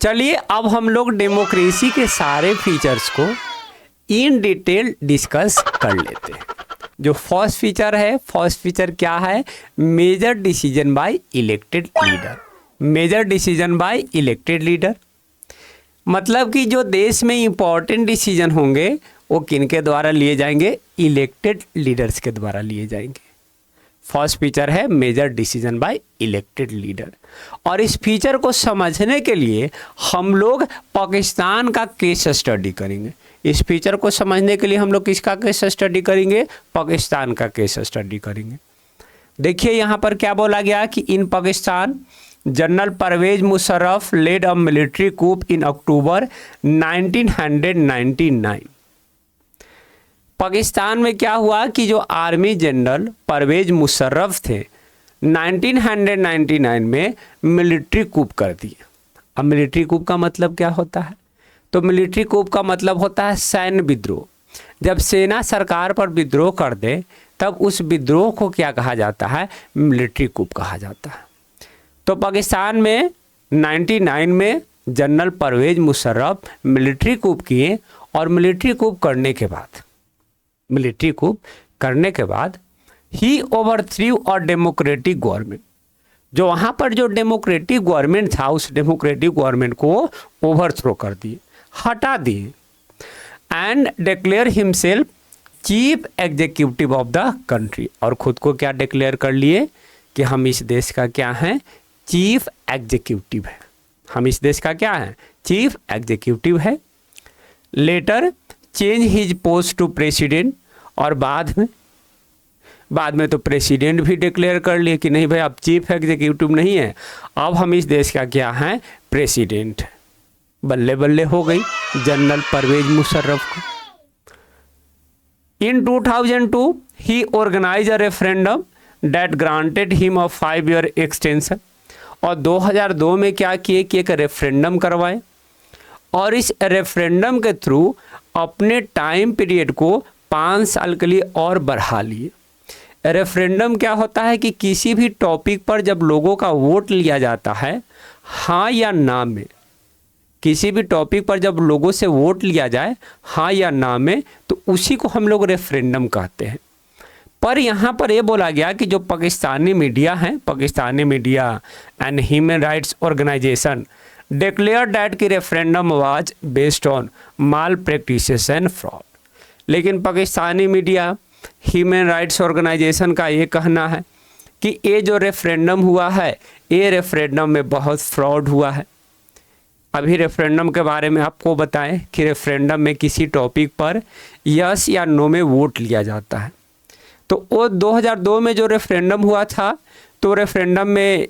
चलिए अब हम लोग डेमोक्रेसी के सारे फीचर्स को इन डिटेल डिस्कस कर लेते हैं। जो फर्स्ट फीचर है, फर्स्ट फीचर क्या है? Major decision by elected leader. Major decision by elected leader मतलब कि जो देश में इंपॉर्टेंट डिसीजन होंगे वो किनके द्वारा लिए जाएंगे? इलेक्टेड लीडर्स के द्वारा लिए जाएंगे। फर्स्ट फीचर है major decision by elected leader. और इस फीचर को समझने के लिए हम लोग पाकिस्तान का केस स्टडी करेंगे। इस फीचर को समझने के लिए हम लोग किसका केस स्टडी करेंगे? पाकिस्तान का केस स्टडी करेंगे। देखिए यहाँ पर क्या बोला गया कि in Pakistan general Parvez Musharraf led a military coup in October 1999। Pakistan में क्या हुआ कि जो आर्मी जनरल परवेज मुशर्रफ थे 1999 में मिलिट्री कूप कर दिए। अब मिलिट्री कूप का मतलब क्या होता है? तो मिलिट्री कूप का मतलब होता है सैन्य विद्रोह। जब सेना सरकार पर विद्रोह कर दे तब उस विद्रोह को क्या कहा जाता है? मिलिट्री कूप कहा जाता है। तो पाकिस्तान में 99 में जनरल परवेज मुशर्रफ मिलिट्री कूप किए और मिलिट्री कूप करने के बाद ही ओवरथ्रू और डेमोक्रेटिक गवर्नमेंट। जो वहाँ पर जो डेमोक्रेटिक गवर्नमेंट था उस डेमोक्रेटिक गवर्नमेंट को ओवरथ्रो कर दिए, हटा दिए। And declare himself chief executive of the country. और खुद को क्या डिक्लेयर कर लिए कि हम इस देश का क्या हैं? चीफ एग्जीक्यूटिव है। हम इस देश का क्या है? चीफ एग्जीक्यूटिव है। Later change his post to president. और बाद में तो प्रेसिडेंट भी डिक्लेयर कर लिए कि नहीं भाई अब चीफ एग्जीक्यूटिव नहीं है, अब हम इस देश का क्या हैं? प्रेसिडेंट। बल्ले बल्ले हो गई जनरल परवेज मुशर्रफ को। इन 2002 ही organise a referendum that granted him a 5-year extension. और 2002 में क्या किए कि एक रेफरेंडम करवाए और इस रेफरेंडम के थ्रू अपने टाइम पीरियड को 5 साल के लिए और बढ़ा लिए। रेफरेंडम क्या होता है कि किसी भी टॉपिक पर जब लोगों का वोट लिया जाता है हाँ या ना में, किसी भी टॉपिक पर जब लोगों से वोट लिया जाए हाँ या ना में, तो उसी को हम लोग रेफरेंडम कहते हैं। पर यहाँ पर ये बोला गया कि जो पाकिस्तानी मीडिया है, Pakistani media and human rights organisation declare that कि referendum was based on malpractices and fraud. लेकिन Pakistani media human rights organisation का ये कहना है कि ये जो रेफरेंडम हुआ है ये रेफरेंडम में बहुत फ्रॉड हुआ है। अभी रेफरेंडम के बारे में आपको बताएं कि रेफरेंडम में किसी टॉपिक पर यस या नो में वोट लिया जाता है। तो वो 2002 में जो रेफरेंडम हुआ था तो रेफरेंडम में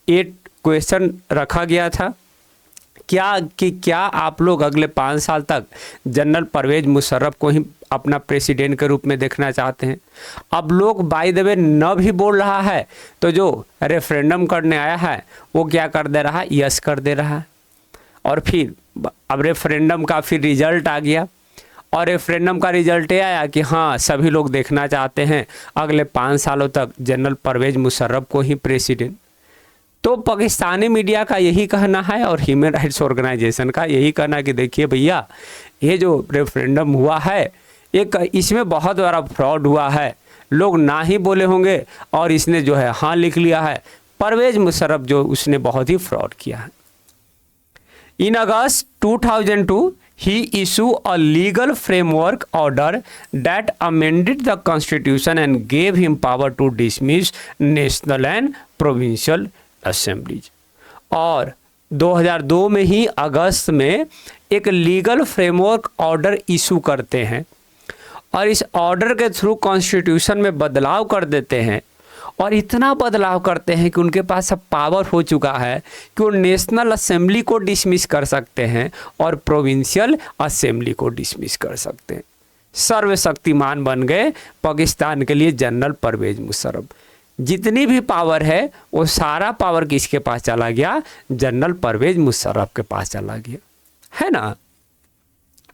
एक क्वेश्चन रखा गया था क्या आप लोग अगले 5 साल तक जनरल परवेज मुशर्रफ को ही अपना प्रेसिडेंट के रूप में देखना चाहते हैं। अब लोग बाय द वे न भी बोल रहा है तो जो रेफरेंडम करने आया है वो क्या कर दे रहा है? यस कर दे रहा है। और फिर अब रेफरेंडम का फिर रिजल्ट आ गया और रेफरेंडम का रिजल्ट ये आया कि हाँ सभी लोग देखना चाहते हैं अगले 5 सालों तक जनरल परवेज मुशर्रफ को ही प्रेसिडेंट। तो पाकिस्तानी मीडिया का यही कहना है और ह्यूमन राइट्स ऑर्गेनाइजेशन का यही कहना है कि देखिए भैया ये जो रेफरेंडम हुआ है एक इसमें बहुत बड़ा फ्रॉड हुआ है, लोग ना ही बोले होंगे और इसने जो है हाँ लिख लिया है। परवेज मुशर्रफ जो उसने बहुत ही फ्रॉड किया है। इन अगस्त 2002 he issued a legal framework order that amended the constitution and gave him power to dismiss national and provincial assemblies। और 2002 में ही अगस्त में एक लीगल फ्रेमवर्क ऑर्डर इशू करते हैं और इस ऑर्डर के थ्रू कॉन्स्टिट्यूशन में बदलाव कर देते हैं और इतना बदलाव करते हैं कि उनके पास अब पावर हो चुका है कि वो नेशनल असेंबली को डिसमिस कर सकते हैं और प्रोविंशियल असेंबली को डिसमिस कर सकते हैं। सर्वशक्तिमान बन गए पाकिस्तान के लिए जनरल परवेज मुशर्रफ। जितनी भी पावर है वो सारा पावर किसके पास चला गया? जनरल परवेज मुशर्रफ के पास चला गया, है ना।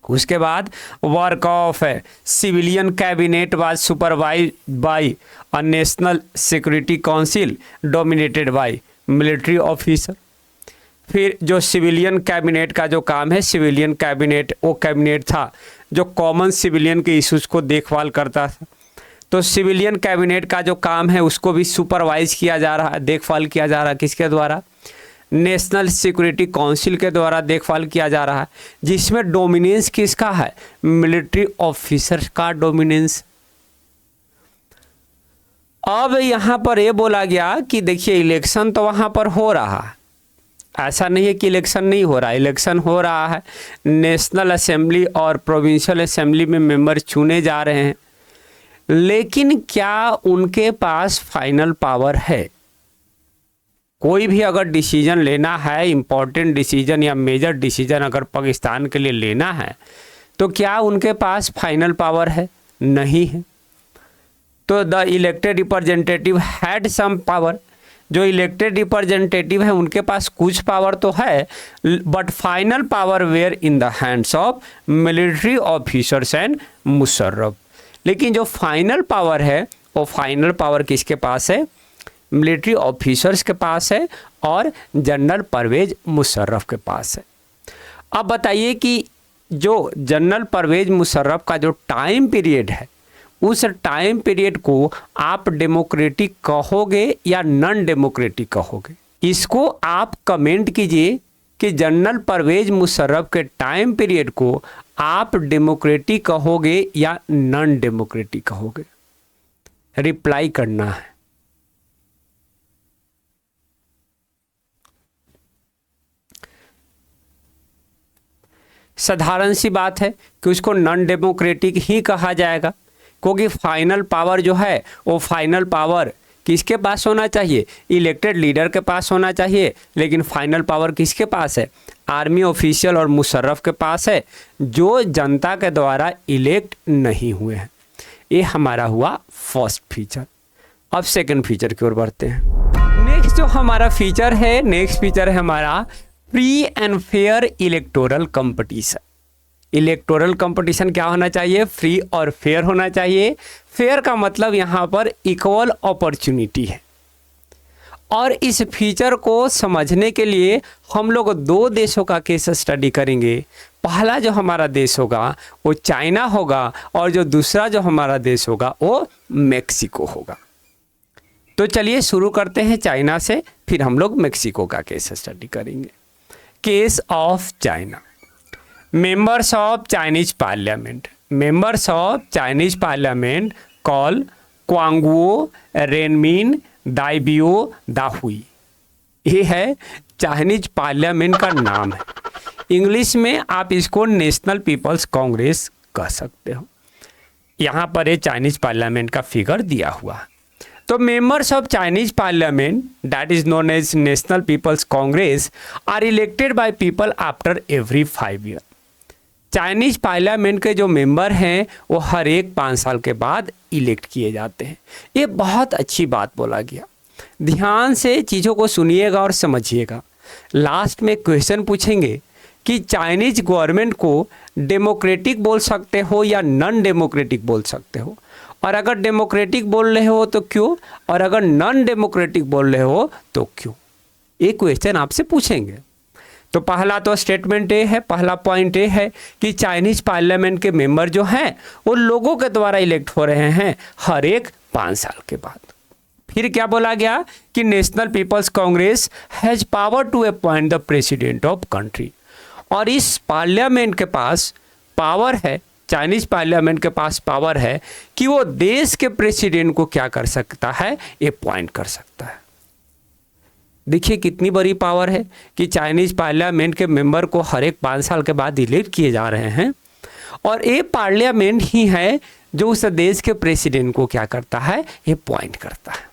उसके बाद work of civilian cabinet was supervise by a national security council dominated by military officer. फिर जो सिविलियन कैबिनेट का जो काम है, सिविलियन कैबिनेट वो कैबिनेट था जो कॉमन सिविलियन के इश्यूज़ को देखभाल करता था। तो सिविलियन कैबिनेट का जो काम है उसको भी सुपरवाइज किया जा रहा है, देखभाल किया जा रहा है, किसके द्वारा? नेशनल सिक्योरिटी काउंसिल के द्वारा देखभाल किया जा रहा है, जिसमें डोमिनेंस किसका है? मिलिट्री ऑफिसर का डोमिनेंस। अब यहाँ पर ये बोला गया कि देखिए इलेक्शन तो वहाँ पर हो रहा है, ऐसा नहीं है कि इलेक्शन नहीं हो रहा है, इलेक्शन हो रहा है। नेशनल असेंबली और प्रोविंशियल असेंबली में मेंबर चुने जा रहे हैं, लेकिन क्या उनके पास फाइनल पावर है? कोई भी अगर डिसीजन लेना है, इम्पोर्टेंट डिसीजन या मेजर डिसीजन अगर पाकिस्तान के लिए लेना है, तो क्या उनके पास फाइनल पावर है? नहीं है। तो the elected representative had some power, जो इलेक्टेड रिप्रेजेंटेटिव है उनके पास कुछ पावर तो है, but final power were in the hands of military officers and Musharraf. लेकिन जो फाइनल पावर है वो फाइनल पावर किसके पास है? मिलिट्री ऑफिसर्स के पास है और जनरल परवेज मुशर्रफ के पास है। अब बताइए कि जो जनरल परवेज मुशर्रफ का जो टाइम पीरियड है, उस टाइम पीरियड को आप डेमोक्रेटिक कहोगे या नॉन डेमोक्रेटिक कहोगे? इसको आप कमेंट कीजिए कि जनरल परवेज मुशर्रफ के टाइम पीरियड को आप डेमोक्रेटिक कहोगे या नॉन डेमोक्रेटिक कहोगे। रिप्लाई करना है। साधारण सी बात है कि उसको नॉन डेमोक्रेटिक ही कहा जाएगा, क्योंकि फाइनल पावर जो है वो फाइनल पावर किसके पास होना चाहिए? इलेक्टेड लीडर के पास होना चाहिए। लेकिन फाइनल पावर किसके पास है? आर्मी ऑफिशियल और मुशर्रफ के पास है, जो जनता के द्वारा इलेक्ट नहीं हुए हैं। ये हमारा हुआ फर्स्ट फीचर। अब सेकंड फीचर की ओर बढ़ते हैं। नेक्स्ट जो हमारा फीचर है, नेक्स्ट फीचर है हमारा free and fair electoral competition. Electoral competition क्या होना चाहिए? फ्री और फेयर होना चाहिए। फेयर का मतलब यहाँ पर इक्वल अपॉर्चुनिटी है। और इस फीचर को समझने के लिए हम लोग दो देशों का केस स्टडी करेंगे। पहला जो हमारा देश होगा वो चाइना होगा, और जो दूसरा जो हमारा देश होगा वो मेक्सिको होगा। तो चलिए शुरू करते हैं चाइना से, फिर हम लोग मेक्सिको का केस स्टडी करेंगे। Case of China. Members of Chinese parliament, members of Chinese parliament call Quanguo, Renmin, Daibiao, Dahui. ये है चाइनीज पार्लियामेंट का नाम है। इंग्लिश में आप इसको नेशनल पीपल्स कांग्रेस कह सकते हो। यहाँ पर ये चाइनीज पार्लियामेंट का फिगर दिया हुआ है। तो members of Chinese parliament that is known as National People's Congress are elected by people after every 5 year. Chinese parliament के जो मेंबर हैं वो हर एक 5 साल के बाद इलेक्ट किए जाते हैं। ये बहुत अच्छी बात बोला गया। ध्यान से चीज़ों को सुनिएगा और समझिएगा। लास्ट में क्वेश्चन पूछेंगे कि चाइनीज गवर्नमेंट को डेमोक्रेटिक बोल सकते हो या नॉन डेमोक्रेटिक बोल सकते हो, और अगर डेमोक्रेटिक बोल रहे हो तो क्यों, और अगर नॉन डेमोक्रेटिक बोल रहे हो तो क्यों। ये क्वेश्चन आपसे पूछेंगे। तो पहला तो स्टेटमेंट ये है, पहला पॉइंट ये है कि चाइनीज पार्लियामेंट के मेंबर जो हैं वो लोगों के द्वारा इलेक्ट हो रहे हैं हर एक 5 साल के बाद। फिर क्या बोला गया कि National People's Congress has power to appoint the president of country. और इस पार्लियामेंट के पास पावर है, चाइनीज पार्लियामेंट के पास पावर है कि वो देश के प्रेसिडेंट को क्या कर सकता है? अपॉइंट कर सकता है। देखिए कितनी बड़ी पावर है कि चाइनीज पार्लियामेंट के मेंबर को हर एक 5 साल के बाद इलेक्ट किए जा रहे हैं, और ये पार्लियामेंट ही है जो उस देश के प्रेसिडेंट को क्या करता है? अपॉइंट करता है।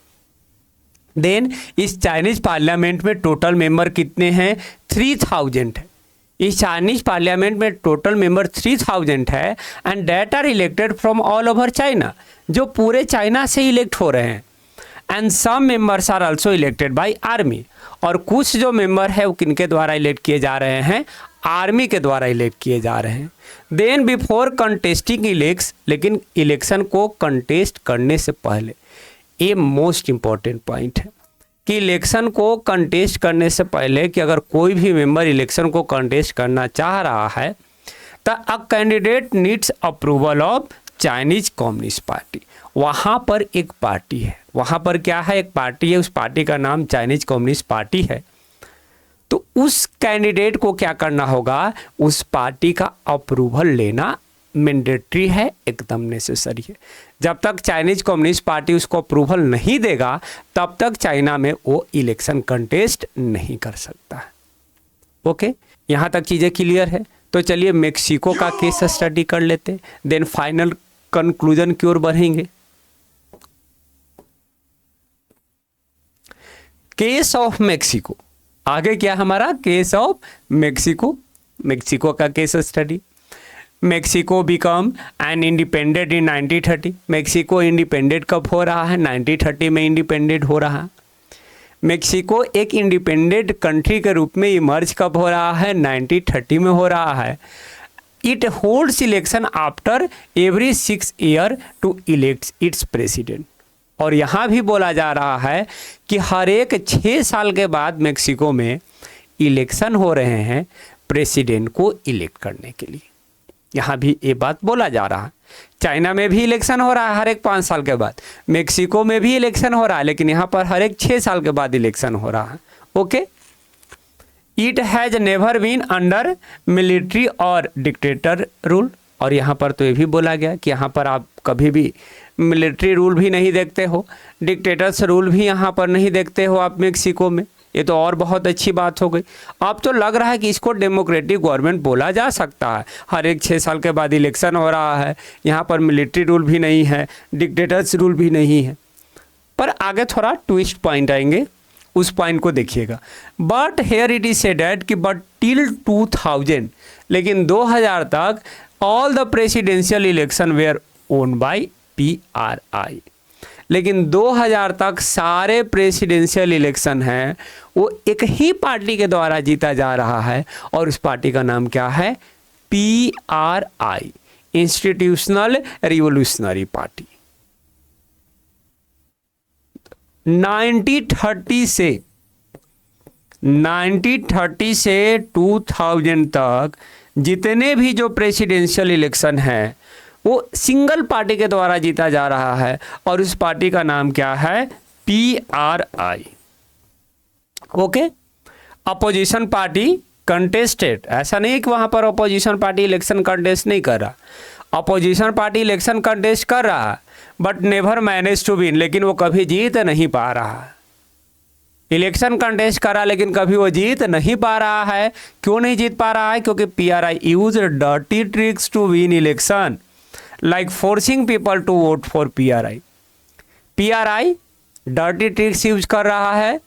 देन इस चाइनीज पार्लियामेंट में टोटल मेंबर कितने हैं? 3000 है। इस चाइनीज पार्लियामेंट में टोटल मेंबर 3000 है, and that are elected from all over China, जो पूरे चाइना से इलेक्ट हो रहे हैं। And some members are also elected by army, और कुछ जो मेंबर है वो किनके द्वारा इलेक्ट किए जा रहे हैं? आर्मी के द्वारा इलेक्ट किए जा रहे हैं। देन बिफोर कंटेस्टिंग इलेक्शन, लेकिन इलेक्शन को कंटेस्ट करने से पहले, ये मोस्ट इंपॉर्टेंट पॉइंट है, कि इलेक्शन को कंटेस्ट करने से पहले कि अगर कोई भी मेंबर इलेक्शन को कंटेस्ट करना चाह रहा है तो a candidate needs approval of Chinese communist party. वहाँ पर एक पार्टी है, वहाँ पर क्या है, एक पार्टी है, उस पार्टी का नाम चाइनीज कम्युनिस्ट पार्टी है। तो उस कैंडिडेट को क्या करना होगा, उस पार्टी का अप्रूवल लेना मैंडेटरी है, एकदम नेसेसरी है। जब तक चाइनीज कम्युनिस्ट पार्टी उसको अप्रूवल नहीं देगा तब तक चाइना में वो इलेक्शन कंटेस्ट नहीं कर सकता है। ओके, यहाँ तक चीज़ें क्लियर है। तो चलिए मेक्सिको का केस स्टडी कर लेते, देन फाइनल कंक्लूजन की ओर बढ़ेंगे। केस ऑफ मेक्सिको, आगे क्या हमारा केस ऑफ मेक्सिको, मेक्सिको का case study. Mexico become an independent in 1930। Mexico independent कब हो रहा है, 1930 में इंडिपेंडेंट हो रहा है। मेक्सिको एक इंडिपेंडेंट कंट्री के रूप में इमर्ज कब हो रहा है, 1930 में हो रहा है। It holds election after every 6 year to elect its president. और यहाँ भी बोला जा रहा है कि हर एक 6 साल के बाद मेक्सिको में इलेक्शन हो रहे हैं प्रेसिडेंट को इलेक्ट करने के लिए। यहाँ भी ये बात बोला जा रहा है। चाइना में भी इलेक्शन हो रहा है हर एक 5 साल के बाद, मेक्सिको में भी इलेक्शन हो रहा है, लेकिन यहाँ पर हर एक 6 साल के बाद इलेक्शन हो रहा है। Okay, it has never been under military और डिक्टेटर रूल। और यहाँ पर तो ये भी बोला गया कि यहाँ पर आप कभी भी मिलिट्री रूल भी नहीं देखते हो, डिक्टेटर्स रूल भी यहाँ पर नहीं देखते हो आप मेक्सिको में। ये तो और बहुत अच्छी बात हो गई। अब तो लग रहा है कि इसको डेमोक्रेटिक गवर्नमेंट बोला जा सकता है। हर एक 6 साल के बाद इलेक्शन हो रहा है, यहाँ पर मिलिट्री रूल भी नहीं है, डिक्टेटर्स रूल भी नहीं है। पर आगे थोड़ा ट्विस्ट पॉइंट आएंगे, उस पॉइंट को देखिएगा। But here it is said कि बट टिल 2000, लेकिन 2000 तक all the presidential election were won by PRI। लेकिन 2000 तक सारे प्रेसिडेंशियल इलेक्शन हैं वो एक ही पार्टी के द्वारा जीता जा रहा है, और उस पार्टी का नाम क्या है, PRI, इंस्टीट्यूशनल रिवोल्यूशनरी पार्टी। 1930 से 2000 तक जितने भी जो प्रेसिडेंशियल इलेक्शन है वो सिंगल पार्टी के द्वारा जीता जा रहा है, और उस पार्टी का नाम क्या है, PRI। Okay, opposition party contested, ऐसा नहीं कि वहां पर अपोजिशन पार्टी इलेक्शन कंटेस्ट नहीं कर रहा, अपोजिशन पार्टी इलेक्शन कंटेस्ट कर रहा है but never manage to win, लेकिन वो कभी जीत नहीं पा रहा है। इलेक्शन कंटेस्ट करा लेकिन कभी वो जीत नहीं पा रहा है। क्यों नहीं जीत पा रहा है, क्योंकि PRI use dirty tricks to win election, like forcing people to vote for PRI। PRI dirty tricks use कर रहा है,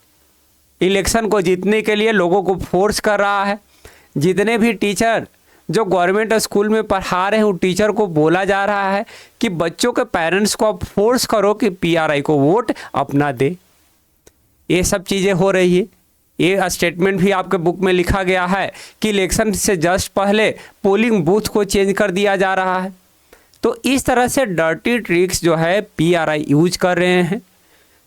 इलेक्शन को जीतने के लिए लोगों को फोर्स कर रहा है। जितने भी टीचर जो गवर्नमेंट स्कूल में पढ़ा रहे हैं उन टीचर को बोला जा रहा है कि बच्चों के पेरेंट्स को आप फोर्स करो कि PRI को वोट अपना दे। ये सब चीज़ें हो रही है। ये स्टेटमेंट भी आपके बुक में लिखा गया है कि इलेक्शन से जस्ट पहले पोलिंग बूथ को चेंज कर दिया जा रहा है। तो इस तरह से डर्टी ट्रिक्स जो है PRI यूज कर रहे हैं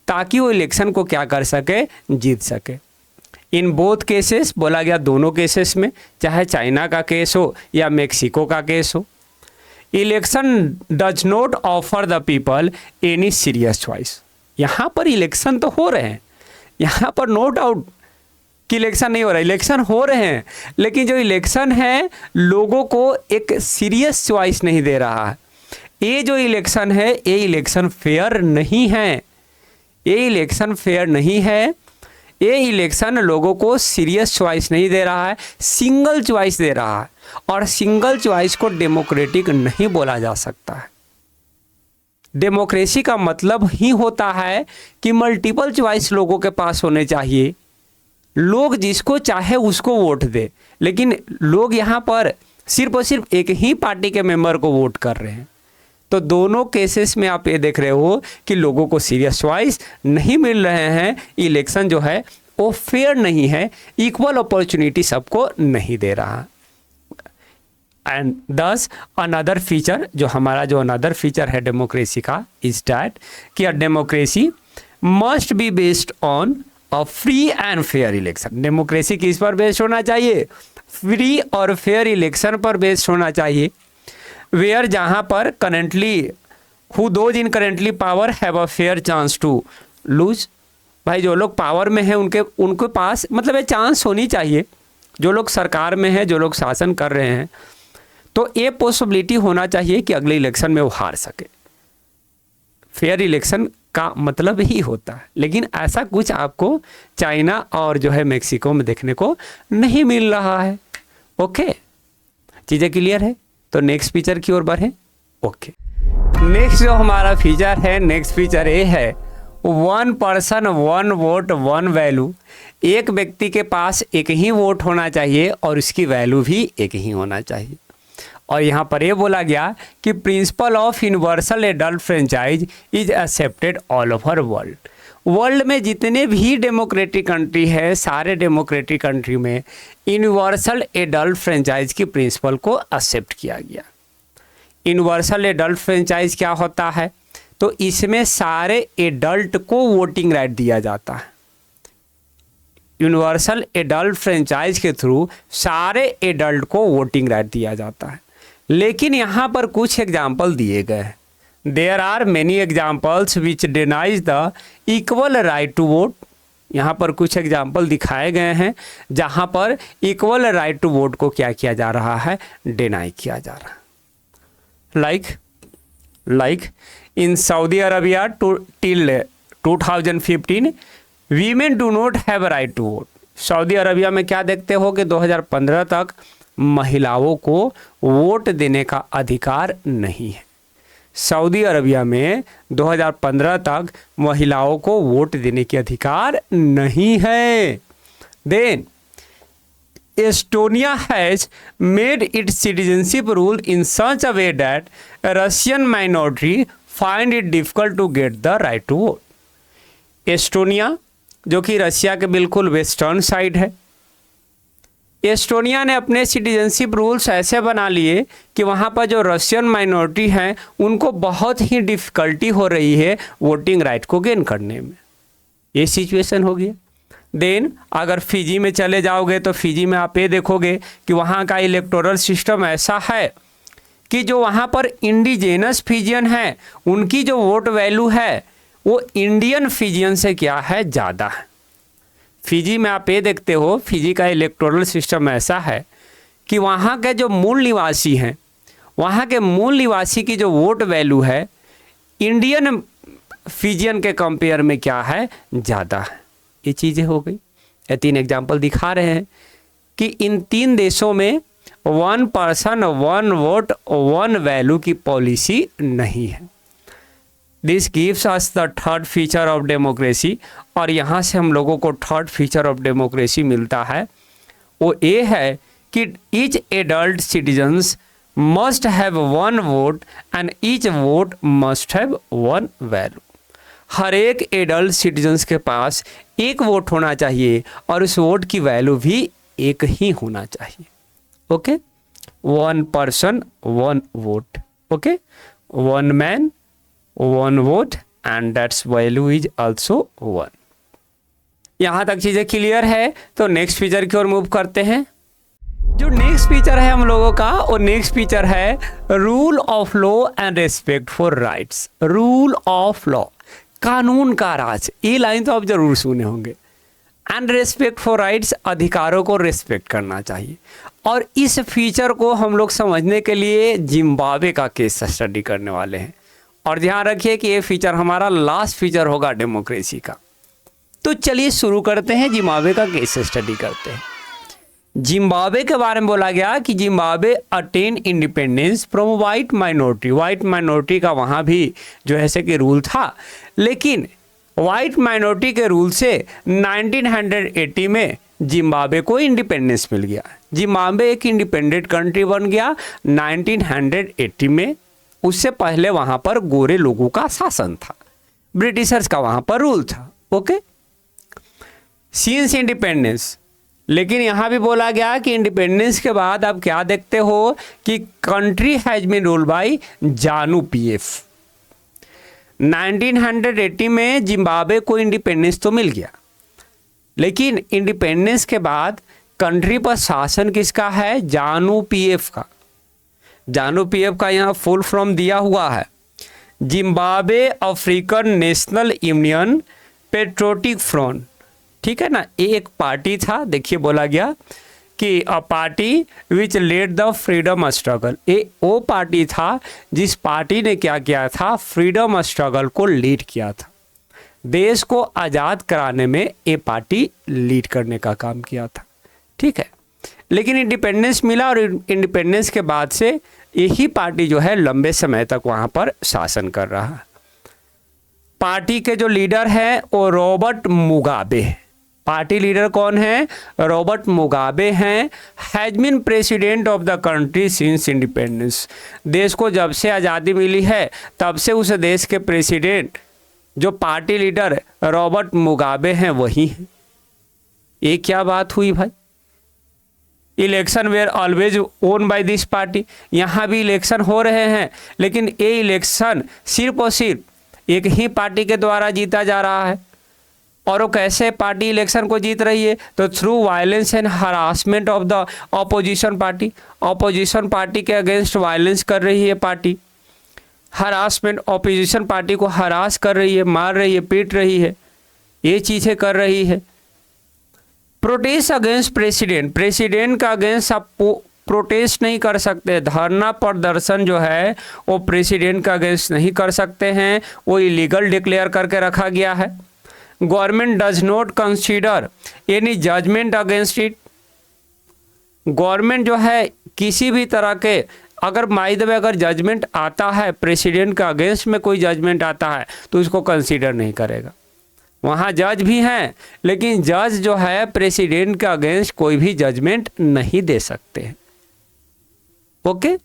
ताकि वो इलेक्शन को क्या कर सके, जीत सके। इन बोथ केसेस बोला गया, दोनों केसेस में, चाहे चाइना का केस हो या मेक्सिको का केस हो, election does not offer the people any serious choice. यहाँ पर इलेक्शन तो हो रहे हैं, यहाँ पर नो डाउट कि इलेक्शन नहीं हो रहा, इलेक्शन हो रहे हैं, लेकिन जो इलेक्शन है लोगों को एक सीरियस चॉइस नहीं दे रहा है। ये जो इलेक्शन है ये इलेक्शन फेयर नहीं है, ये इलेक्शन फेयर नहीं है, ये इलेक्शन लोगों को सीरियस चॉइस नहीं दे रहा है, सिंगल चॉइस दे रहा है। और सिंगल चॉइस को डेमोक्रेटिक नहीं बोला जा सकता है। डेमोक्रेसी का मतलब ही होता है कि मल्टीपल चॉइस लोगों के पास होने चाहिए, लोग जिसको चाहे उसको वोट दे। लेकिन लोग यहाँ पर सिर्फ और सिर्फ एक ही पार्टी के मेंबर को वोट कर रहे हैं। तो दोनों केसेस में आप ये देख रहे हो कि लोगों को सीरियस चॉइस नहीं मिल रहे हैं, इलेक्शन जो है वो फेयर नहीं है, इक्वल अपॉर्चुनिटी सबको नहीं दे रहा। एंड दस अनदर फीचर, जो हमारा जो अनदर फीचर है डेमोक्रेसी का, इज डैट कि democracy must be based on a free and fair election. Democracy किस पर बेस्ड होना चाहिए? फ्री और फेयर इलेक्शन पर बेस्ड होना चाहिए। वेयर जहां पर currently who those in currently power have a fair chance to lose. भाई जो लोग पावर में हैं उनके पास मतलब ये चांस होनी चाहिए, जो लोग सरकार में हैं, जो लोग शासन कर रहे हैं, तो ये पॉसिबिलिटी होना चाहिए कि अगले इलेक्शन में वो हार सके। फेयर इलेक्शन का मतलब ही होता है, लेकिन ऐसा कुछ आपको चाइना और जो है मेक्सिको में देखने को नहीं मिल रहा है। ओके, चीज़ें क्लियर है? तो नेक्स्ट फीचर की ओर बढ़े। ओके, नेक्स्ट जो हमारा फीचर है, नेक्स्ट फीचर ये है 1 पर्सन 1 वोट 1 वैल्यू। एक व्यक्ति के पास एक ही वोट होना चाहिए और उसकी वैल्यू भी एक ही होना चाहिए। और यहाँ पर ये बोला गया कि principle of universal adult franchise is accepted all over world. World में जितने भी डेमोक्रेटिक कंट्री है, सारे डेमोक्रेटिक कंट्री में यूनिवर्सल एडल्ट फ्रेंचाइज की प्रिंसिपल को एक्सेप्ट किया गया। यूनिवर्सल एडल्ट फ्रेंचाइज क्या होता है? तो इसमें सारे एडल्ट को वोटिंग राइट दिया जाता है। यूनिवर्सल एडल्ट फ्रेंचाइज के थ्रू सारे एडल्ट को वोटिंग राइट दिया जाता है। लेकिन यहाँ पर कुछ एग्जाम्पल दिए गए हैं। There are many examples which denies the equal right to vote. यहाँ पर कुछ एग्जाम्पल दिखाए गए हैं जहाँ पर इक्वल राइट टू वोट को क्या किया जा रहा है? डिनाई किया जा रहा है। like in Saudi Arabia till 2015 women do not have a right to vote। Saudi Arabia में क्या देखते हो कि 2015 तक महिलाओं को वोट देने का अधिकार नहीं है। सऊदी अरबिया में 2015 तक महिलाओं को वोट देने के अधिकार नहीं है। Then Estonia has made its citizenship rule in such a way that a Russian minority find it difficult to get the right to vote। Estonia जो कि रशिया के बिल्कुल वेस्टर्न साइड है, एस्टोनिया ने अपने सिटीजनशिप रूल्स ऐसे बना लिए कि वहाँ पर जो रशियन माइनॉरिटी हैं उनको बहुत ही डिफ़िकल्टी हो रही है वोटिंग राइट को गेन करने में। ये सिचुएशन हो गया। देन अगर फिजी में चले जाओगे तो फिजी में आप ये देखोगे कि वहाँ का इलेक्टोरल सिस्टम ऐसा है कि जो वहाँ पर इंडिजेनस फिजियन है उनकी जो वोट वैल्यू है वो इंडियन फिजियन से क्या है? ज़्यादा है। फिजी में आप ये देखते हो, फिजी का इलेक्टोरल सिस्टम ऐसा है कि वहाँ के जो मूल निवासी हैं, वहाँ के मूल निवासी की जो वोट वैल्यू है इंडियन फिजियन के कंपेयर में क्या है? ज़्यादा है। ये चीज़ें हो गई। ये 3 एग्जाम्पल दिखा रहे हैं कि इन 3 देशों में 1 पर्सन 1 वोट 1 वैल्यू की पॉलिसी नहीं है। This gives us the third feature of democracy. और यहाँ से हम लोगों को थर्ड फीचर ऑफ डेमोक्रेसी मिलता है, वो ये है कि each adult citizens must have 1 vote and each vote must have 1 value. हर एक एडल्ट सिटीजन्स के पास एक वोट होना चाहिए और उस वोट की वैल्यू भी एक ही होना चाहिए। Okay, 1 person 1 vote. Okay, 1 man 1 vote and that's value is also 1। यहाँ तक चीज़ें क्लियर है। तो नेक्स्ट फीचर की ओर मूव करते हैं। जो नेक्स्ट फीचर है हम लोगों का, वो नेक्स्ट फीचर है rule of law and respect for rights. Rule of law, कानून का राज, ये लाइन तो आप जरूर सुने होंगे। एंड रेस्पेक्ट फॉर राइट्स, अधिकारों को रेस्पेक्ट करना चाहिए। और इस फीचर को हम लोग समझने के लिए जिम्बाब्वे का केस स्टडी करने वाले हैं। और ध्यान रखिए कि ये फीचर हमारा लास्ट फीचर होगा डेमोक्रेसी का। तो चलिए शुरू करते हैं, जिम्बाब्वे का केस स्टडी करते हैं। जिम्बाब्वे के बारे में बोला गया कि Zimbabwe attain independence from white minority. White minority का वहाँ भी जो है से कि रूल था, लेकिन वाइट माइनॉरिटी के रूल से 1980 में जिम्बाब्वे को इंडिपेंडेंस मिल गया। जिम्बाब्वे एक इंडिपेंडेंट कंट्री बन गया 1980 में। उससे पहले वहाँ पर गोरे लोगों का शासन था, ब्रिटिशर्स का वहाँ पर रूल था। Okay, since independence. लेकिन यहाँ भी बोला गया कि इंडिपेंडेंस के बाद आप क्या देखते हो कि country has been ruled by ZANU PF. 1980 में जिम्बाब्वे को इंडिपेंडेंस तो मिल गया, लेकिन इंडिपेंडेंस के बाद कंट्री पर शासन किसका है? जानु पीएफ का। जानु पीएफ का यहाँ फुल फॉर्म दिया हुआ है, Zimbabwe African national union patriotic front. ठीक है ना, ये एक पार्टी था। देखिए बोला गया कि a party which lead the freedom struggle. ये वो पार्टी था जिस पार्टी ने क्या किया था? फ्रीडम स्ट्रगल को लीड किया था। देश को आज़ाद कराने में ये पार्टी लीड करने का काम किया था। ठीक है, लेकिन इंडिपेंडेंस मिला और इंडिपेंडेंस के बाद से यही पार्टी जो है लंबे समय तक वहाँ पर शासन कर रहा है। पार्टी के जो लीडर हैं वो रॉबर्ट मुगाबे। पार्टी लीडर कौन है? रॉबर्ट मुगाबे हैं। Has been president of the country since independence. देश को जब से आज़ादी मिली है तब से उस देश के प्रेसिडेंट जो पार्टी लीडर रॉबर्ट मुगाबे हैं वही हैं। ये क्या बात हुई भाई? Election were always won by this party. यहाँ भी इलेक्शन हो रहे हैं, लेकिन ये इलेक्शन सिर्फ और सिर्फ एक ही पार्टी के द्वारा जीता जा रहा है। और वो कैसे पार्टी इलेक्शन को जीत रही है? तो through violence and harassment of the opposition party. Opposition party के अगेंस्ट वायलेंस कर रही है पार्टी, हरासमेंट, ऑपोजिशन पार्टी को हरास कर रही है, मार रही है, पीट रही है, ये चीज़ें कर रही है। Protest against president. प्रेसिडेंट का अगेंस्ट आप प्रोटेस्ट नहीं कर सकते। धरना प्रदर्शन जो है वो प्रेसिडेंट का अगेंस्ट नहीं कर सकते हैं, वो इलीगल डिक्लेयर करके रखा गया है। Government does not consider any judgment against it. Government जो है किसी भी तरह के अगर अगर जजमेंट आता है प्रेसिडेंट का अगेंस्ट में, कोई जजमेंट आता है तो उसको कंसीडर नहीं करेगा। वहाँ जज भी हैं, लेकिन जज जो है प्रेसिडेंट के अगेंस्ट कोई भी जजमेंट नहीं दे सकते हैं। Okay,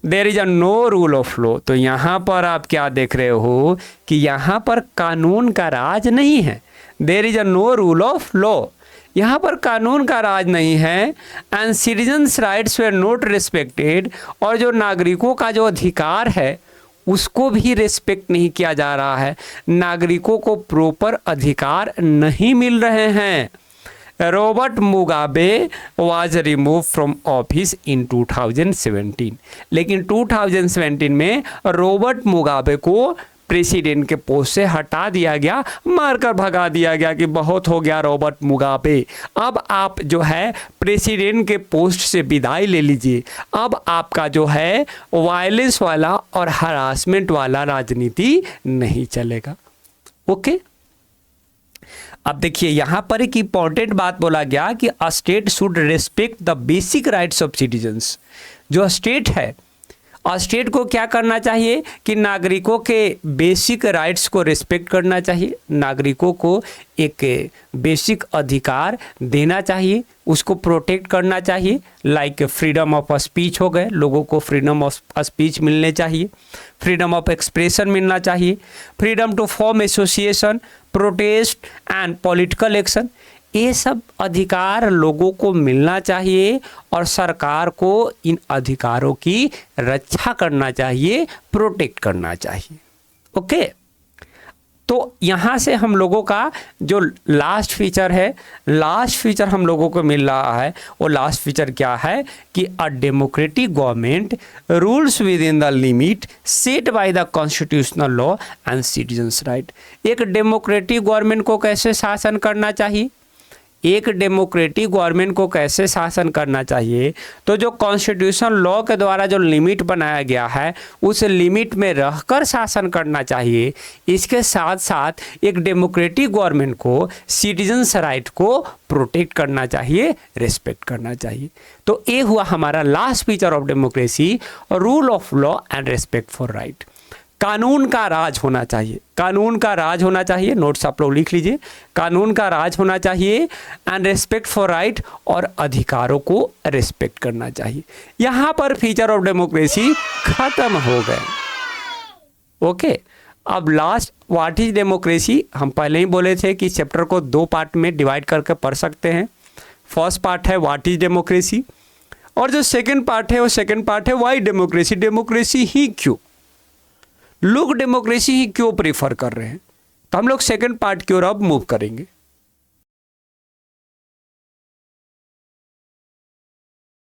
there is a no rule of law. तो यहाँ पर आप क्या देख रहे हो कि यहाँ पर कानून का राज नहीं है। There is a no rule of law, यहाँ पर कानून का राज नहीं है। And citizens rights were not respected. और जो नागरिकों का जो अधिकार है उसको भी रिस्पेक्ट नहीं किया जा रहा है। नागरिकों को प्रॉपर अधिकार नहीं मिल रहे हैं। Robert Mugabe was remove from office in 2017। लेकिन 2017 में रॉबर्ट मुगाबे को प्रेसिडेंट के पोस्ट से हटा दिया गया, मारकर भगा दिया गया कि बहुत हो गया रॉबर्ट मुगाबे, अब आप जो है प्रेसिडेंट के पोस्ट से विदाई ले लीजिए। अब आपका जो है वायलेंस वाला और हरासमेंट वाला राजनीति नहीं चलेगा। ओके, अब देखिए यहाँ पर एक इंपॉर्टेंट बात बोला गया कि a state should respect the basic rights of citizens. जो स्टेट है, और स्टेट को क्या करना चाहिए कि नागरिकों के बेसिक राइट्स को रिस्पेक्ट करना चाहिए, नागरिकों को एक बेसिक अधिकार देना चाहिए, उसको प्रोटेक्ट करना चाहिए। लाइक फ्रीडम ऑफ स्पीच हो गए, लोगों को फ्रीडम ऑफ स्पीच मिलने चाहिए, फ्रीडम ऑफ एक्सप्रेशन मिलना चाहिए, freedom to form association, protest and political action. ये सब अधिकार लोगों को मिलना चाहिए और सरकार को इन अधिकारों की रक्षा करना चाहिए, प्रोटेक्ट करना चाहिए। ओके, तो यहाँ से हम लोगों का जो लास्ट फीचर है, लास्ट फीचर हम लोगों को मिल रहा है, वो लास्ट फीचर क्या है कि a democratic government rules with in the limit set by the constitutional law and citizens right. एक डेमोक्रेटिक गवर्नमेंट को कैसे शासन करना चाहिए? एक डेमोक्रेटिक गवर्नमेंट को कैसे शासन करना चाहिए? तो जो कॉन्स्टिट्यूशन लॉ के द्वारा जो लिमिट बनाया गया है उस लिमिट में रहकर शासन करना चाहिए। इसके साथ साथ एक डेमोक्रेटिक गवर्नमेंट को सिटीजन्स राइट को प्रोटेक्ट करना चाहिए, रिस्पेक्ट करना चाहिए। तो ये हुआ हमारा last feature of democracy, rule of law and respect for right. कानून का राज होना चाहिए, कानून का राज होना चाहिए, नोट्स आप लोग लिख लीजिए। कानून का राज होना चाहिए एंड रिस्पेक्ट फॉर राइट, और अधिकारों को रिस्पेक्ट करना चाहिए। यहाँ पर फीचर ऑफ डेमोक्रेसी खत्म हो गए। ओके, अब लास्ट व्हाट इज डेमोक्रेसी। हम पहले ही बोले थे कि चैप्टर को 2 पार्ट में डिवाइड करके पढ़ सकते हैं। फर्स्ट पार्ट है व्हाट इज डेमोक्रेसी, और जो सेकेंड पार्ट है वो सेकेंड पार्ट है व्हाई डेमोक्रेसी। डेमोक्रेसी ही क्यों, लोग डेमोक्रेसी ही क्यों प्रीफर कर रहे हैं, तो हम लोग सेकंड पार्ट की ओर अब मूव करेंगे।